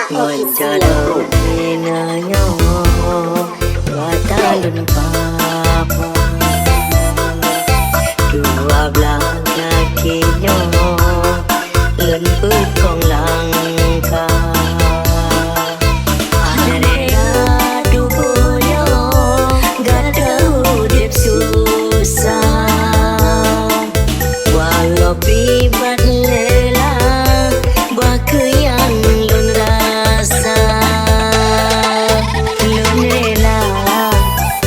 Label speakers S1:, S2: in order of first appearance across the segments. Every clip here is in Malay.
S1: Menjalo minanyo Watalun papa Dua belah kakinya Lembut kong langkah Adanya tubuhnya Gak tahu dip susah Walau bibat lela Baka yang lun rasa Lun rela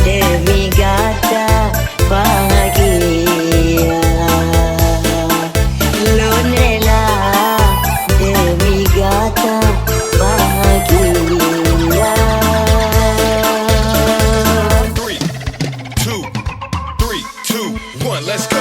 S1: demi gata bahagia Lun rela demi gata bahagia
S2: 3, 2, 3, 2, 1, let's go.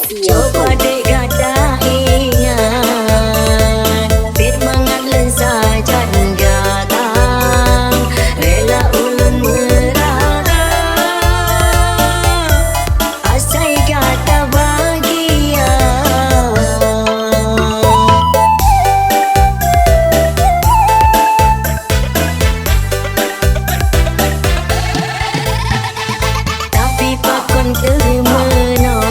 S1: Coba dek gata ingat Fit mangat lensa jangan gatang Rela ulun merana Asai gata bahagia Tapi pakon termenang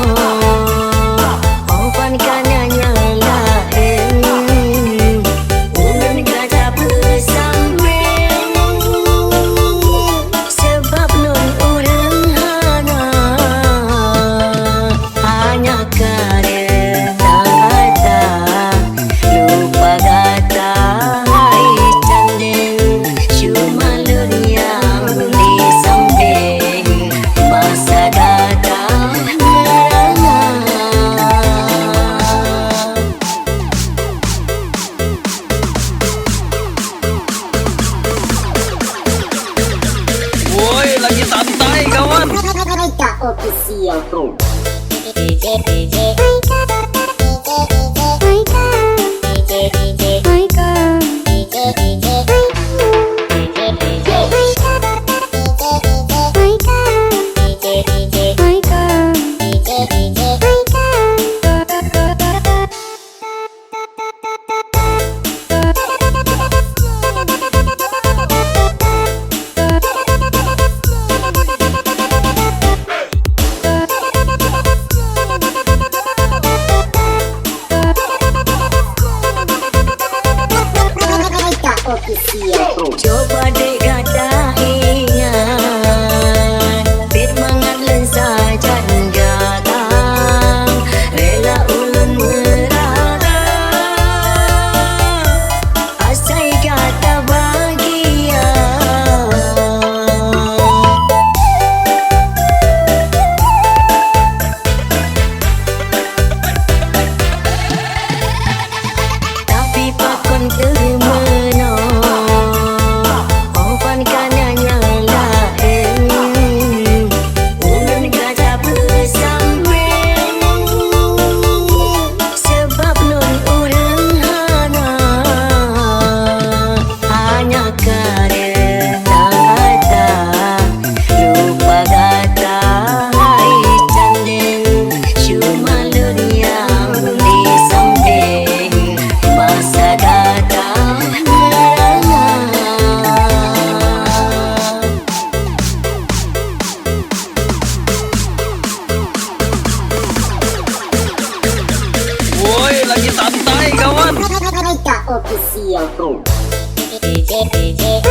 S2: Lagi santai kawan.
S1: Mereka official bro. DJ DJ Coba dek gata ingat Fit mangat lensa jangan gatang Rela ulun merana Asai gata bahagia Tapi pakon termenang
S2: Lagi santai kawan.
S1: Mereka official bro. DJ DJ